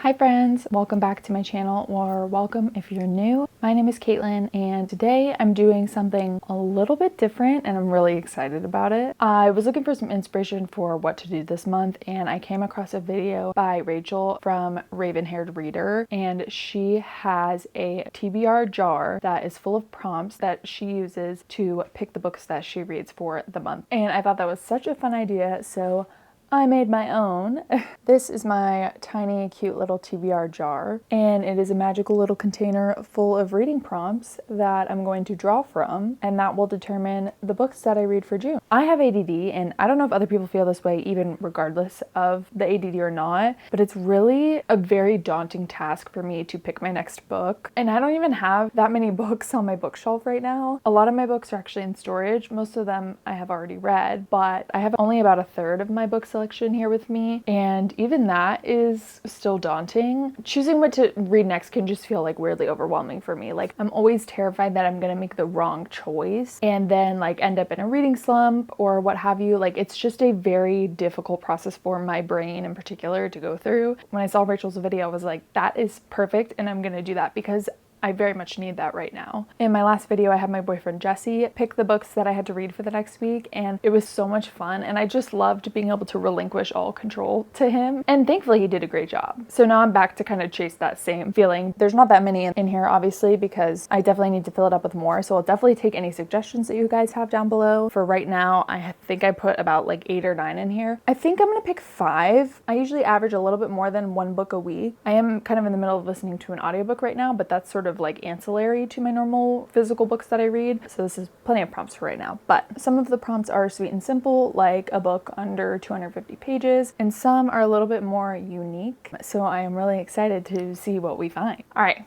Hi friends, welcome back to my channel, or welcome if you're new. My name is Caitlin and today I'm doing something a little bit different and I'm really excited about it. I was looking for some inspiration for what to do this month and I came across a video by Rachel from RavenHairedReader, and she has a TBR jar that is full of prompts that she uses to pick the books that she reads for the month. And I thought that was such a fun idea, so I made my own. This is my tiny cute little TBR jar, and it is a magical little container full of reading prompts that I'm going to draw from, and that will determine the books that I read for June. I have ADD, and I don't know if other people feel this way even regardless of the ADD or not, but it's really a very daunting task for me to pick my next book. And I don't even have that many books on my bookshelf right now. A lot of my books are actually in storage. Most of them I have already read, but I have only about a third of my book selection here with me, and even that is still daunting. Choosing what to read next can just feel like weirdly overwhelming for me. Like, I'm always terrified that I'm gonna make the wrong choice and then like end up in a reading slump or what have you. Like, it's just a very difficult process for my brain in particular to go through. When I saw Rachel's video, I was like, that is perfect, and I'm gonna do that because I very much need that right now. In my last video, I had my boyfriend Jesse pick the books that I had to read for the next week, and it was so much fun, and I just loved being able to relinquish all control to him, and thankfully he did a great job. So now I'm back to kind of chase that same feeling. There's not that many in here, obviously, because I definitely need to fill it up with more, so I'll definitely take any suggestions that you guys have down below. For right now, I think I put about like 8 or 9 in here. I think I'm gonna pick 5. I usually average a little bit more than 1 book a week. I am kind of in the middle of listening to an audiobook right now, but that's sort of like ancillary to my normal physical books that I read. So this is plenty of prompts for right now. But some of the prompts are sweet and simple, like a book under 250 pages, and some are a little bit more unique. So I am really excited to see what we find. All right,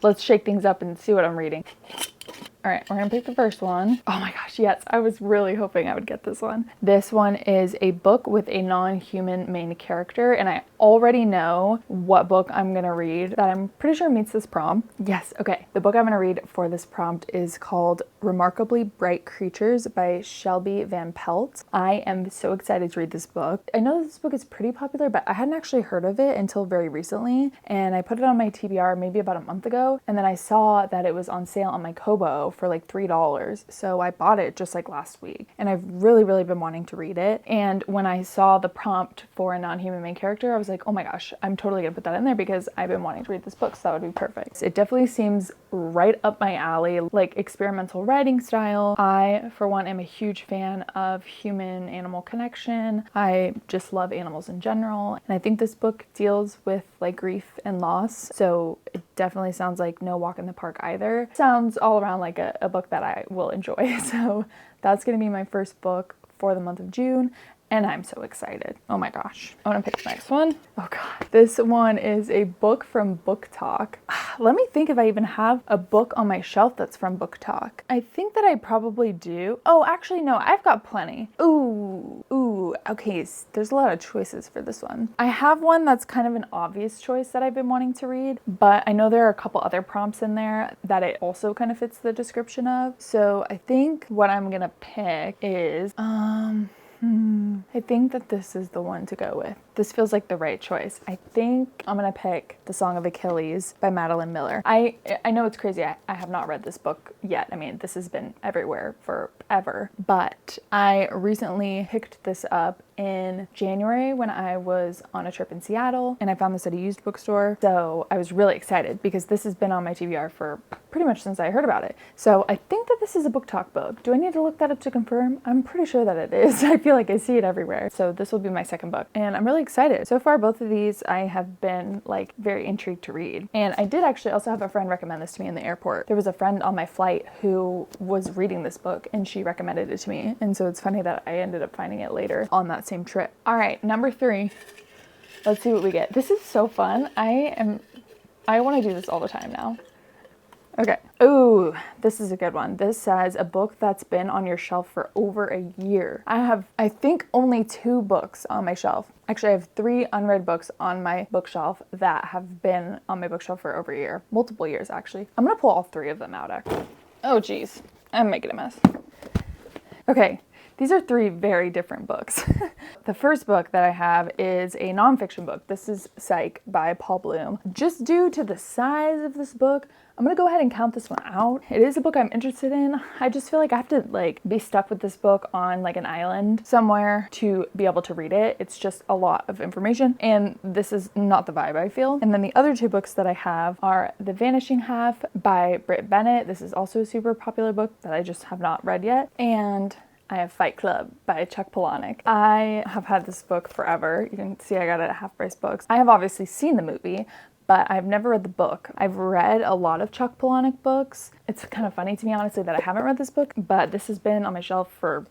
let's shake things up and see what I'm reading. All right, we're gonna pick the first one. Oh my gosh, yes, I was really hoping I would get this one. This one is a book with a non-human main character, and I already know what book I'm gonna read that I'm pretty sure meets this prompt. Yes, okay. The book I'm gonna read for this prompt is called Remarkably Bright Creatures by Shelby Van Pelt. I am so excited to read this book. I know this book is pretty popular, but I hadn't actually heard of it until very recently, and I put it on my TBR maybe about a month ago, and then I saw that it was on sale on my Kobo for like $3. So I bought it just like last week, and I've really been wanting to read it. And when I saw the prompt for a non-human main character, I was like, oh my gosh, I'm totally gonna put that in there because I've been wanting to read this book, so that would be perfect. It definitely seems right up my alley, like experimental writing style. I, for one, am a huge fan of human-animal connection. I just love animals in general, and I think this book deals with like grief and loss, so it definitely sounds like no walk in the park either. Sounds all around like a book that I will enjoy. So that's gonna be my first book for the month of June, and I'm so excited. Oh my gosh. I want to pick the next one. Oh god. This one is a book from Book Talk. Let me think if I even have a book on my shelf that's from Book Talk. I think that I probably do. Oh, actually no, I've got plenty. Ooh, okay, there's a lot of choices for this one. I have one that's kind of an obvious choice that I've been wanting to read, but I know there are a couple other prompts in there that it also kind of fits the description of. So I think what I'm gonna pick is, I think that this is the one to go with. This feels like the right choice. I think I'm gonna pick The Song of Achilles by Madeline Miller. I know it's crazy. I have not read this book yet. I mean, this has been everywhere forever, but I recently picked this up in January when I was on a trip in Seattle, and I found this at a used bookstore. So I was really excited because this has been on my TBR for pretty much since I heard about it. So I think that this is a Book Talk book. Do I need to look that up to confirm? I'm pretty sure that it is. I feel like I see it everywhere. So this will be my second book, and I'm really excited. So far, both of these I have been like very intrigued to read. And I did actually also have a friend recommend this to me in the airport. There was a friend on my flight who was reading this book and she recommended it to me. And so it's funny that I ended up finding it later on that same trip. All right, number 3. Let's see what we get. This is so fun. I want to do this all the time now. Okay. Ooh, this is a good one. This says a book that's been on your shelf for over a year. I have, I think, only 2 books on my shelf. Actually, I have 3 unread books on my bookshelf that have been on my bookshelf for over a year. Multiple years, actually. I'm gonna pull all 3 of them out, actually. Oh, geez. I'm making a mess. Okay. These are three very different books. The first book that I have is a nonfiction book. This is Psych by Paul Bloom. Just due to the size of this book, I'm gonna go ahead and count this one out. It is a book I'm interested in. I just feel like I have to like be stuck with this book on like an island somewhere to be able to read it. It's just a lot of information, and this is not the vibe I feel. And then the other two books that I have are The Vanishing Half by Britt Bennett. This is also a super popular book that I just have not read yet. And I have Fight Club by Chuck Palahniuk. I have had this book forever. You can see I got it at Half Price Books. I have obviously seen the movie, but I've never read the book. I've read a lot of Chuck Palahniuk books. It's kind of funny to me, honestly, that I haven't read this book, but this has been on my shelf for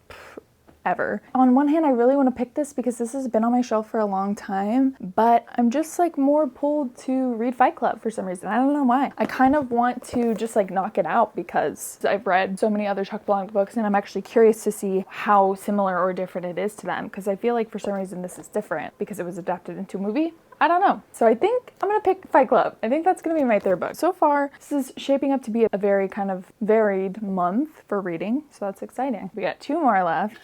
ever. On one hand, I really want to pick this because this has been on my shelf for a long time, but I'm just like more pulled to read Fight Club for some reason. I don't know why. I kind of want to just like knock it out because I've read so many other Chuck Palahniuk books, and I'm actually curious to see how similar or different it is to them, because I feel like for some reason this is different because it was adapted into a movie. I don't know. So I think I'm gonna pick Fight Club. I think that's gonna be my third book. So far, this is shaping up to be a very kind of varied month for reading, so that's exciting. We got two more left.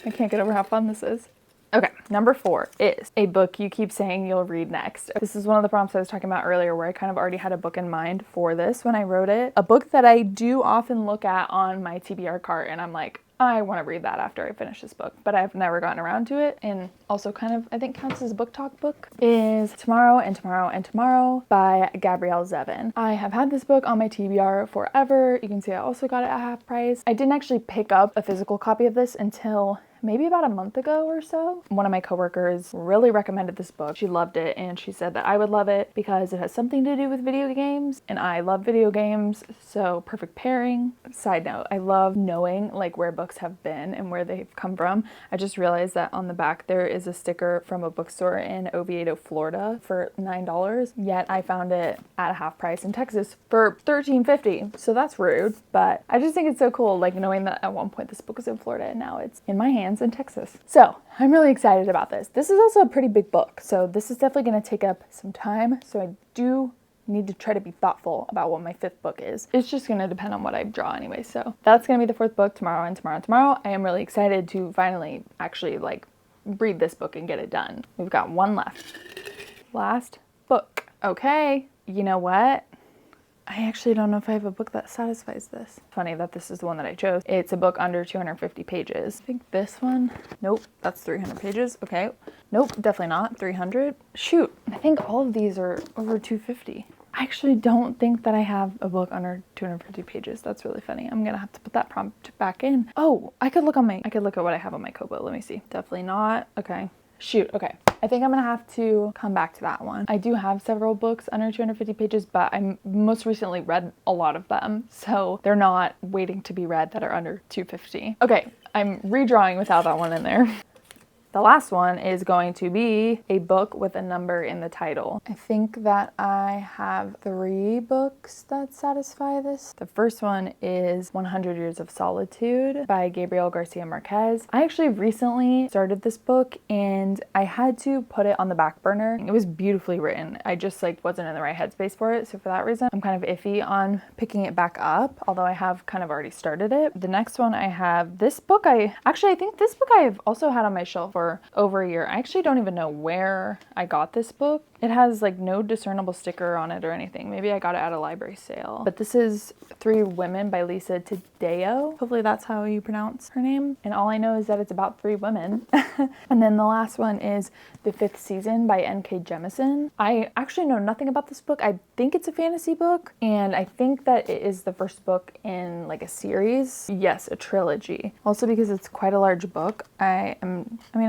I can't get over how fun this is. Okay, number 4 is a book you keep saying you'll read next. This is one of the prompts I was talking about earlier where I kind of already had a book in mind for this when I wrote it. A book that I do often look at on my TBR cart and I'm like, I want to read that after I finish this book, but I've never gotten around to it, and also kind of, I think, counts as a book talk book, is Tomorrow and Tomorrow and Tomorrow by Gabrielle Zevin. I have had this book on my TBR forever. You can see I also got it at half price. I didn't actually pick up a physical copy of this until maybe about a month ago or so. One of my coworkers really recommended this book. She loved it, and she said that I would love it because it has something to do with video games, and I love video games, so perfect pairing. Side note, I love knowing like where books have been and where they've come from. I just realized that on the back there is a sticker from a bookstore in Oviedo, Florida for $9, yet I found it at a half price in Texas for $13.50. So that's rude, but I just think it's so cool, like knowing that at one point this book was in Florida and now it's in my hands in Texas. So I'm really excited about this. This is also a pretty big book, so this is definitely going to take up some time. So I do need to try to be thoughtful about what my 5th book is. It's just going to depend on what I draw anyway. So that's going to be the 4th book, Tomorrow and Tomorrow and Tomorrow. I am really excited to finally actually like read this book and get it done. We've got one left. Last book. Okay, you know what? I actually don't know if I have a book that satisfies this. Funny that this is the one that I chose. It's a book under 250 pages. I think this one, nope, that's 300 pages. Okay, nope, definitely not 300. Shoot, I think all of these are over 250. I actually don't think that I have a book under 250 pages. That's really funny. I'm gonna have to put that prompt back in. Oh, I could look at what I have on my Kobo. Let me see. Definitely not. Okay. Shoot, okay. I think I'm gonna have to come back to that one. I do have several books under 250 pages, but I most recently read a lot of them, so they're not waiting to be read that are under 250. Okay, I'm redrawing without that one in there. The last one is going to be a book with a number in the title. I think that I have 3 books that satisfy this. The first one is 100 Years of Solitude by Gabriel Garcia Marquez. I actually recently started this book and I had to put it on the back burner. It was beautifully written. I just like wasn't in the right headspace for it. So for that reason, I'm kind of iffy on picking it back up, although I have kind of already started it. The next one I have this book. I think this book I've also had on my shelf for over a year. I actually don't even know where I got this book. It has like no discernible sticker on it or anything. Maybe I got it at a library sale. But this is 3 Women by Lisa Taddeo. Hopefully that's how you pronounce her name. And all I know is that it's about 3 women. And then the last one is The 5th Season by N.K. Jemisin. I actually know nothing about this book. I think it's a fantasy book, and I think that it is the first book in like a series. Yes, a trilogy. Also because it's quite a large book.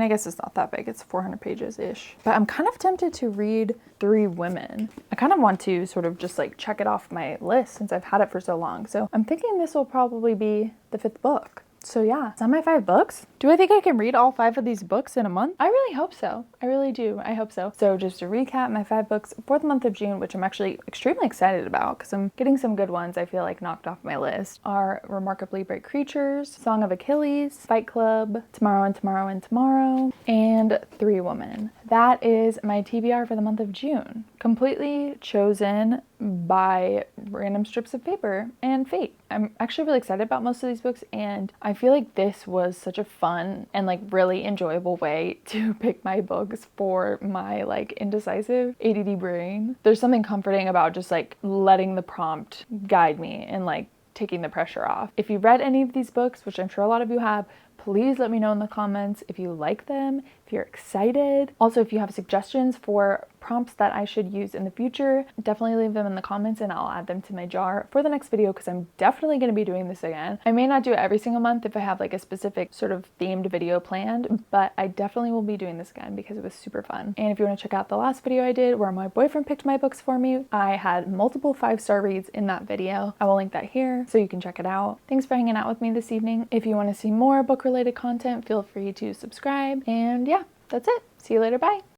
I guess it's not that big. It's 400 pages-ish. But I'm kind of tempted to read 3 Women. I kind of want to sort of just like check it off my list since I've had it for so long. So I'm thinking this will probably be the 5th book. So yeah, is that my 5 books? Do I think I can read all 5 of these books in a month? I really hope so. I really do. I hope so. So just to recap, my 5 books for the month of June, which I'm actually extremely excited about because I'm getting some good ones I feel like knocked off my list, are Remarkably Bright Creatures, Song of Achilles, Fight Club, Tomorrow and Tomorrow and Tomorrow, and 3 Women. That is my TBR for the month of June. Completely chosen by random strips of paper, and fate. I'm actually really excited about most of these books, and I feel like this was such a fun and like really enjoyable way to pick my books for my like indecisive ADD brain. There's something comforting about just like letting the prompt guide me and like taking the pressure off. If you read any of these books, which I'm sure a lot of you have, please let me know in the comments if you like them, if you're excited. Also, if you have suggestions for prompts that I should use in the future, definitely leave them in the comments and I'll add them to my jar for the next video, because I'm definitely going to be doing this again. I may not do it every single month if I have like a specific sort of themed video planned, but I definitely will be doing this again because it was super fun. And if you want to check out the last video I did where my boyfriend picked my books for me, I had multiple 5-star reads in that video. I will link that here so you can check it out. Thanks for hanging out with me this evening. If you want to see more book related content, feel free to subscribe. And yeah, that's it. See you later. Bye.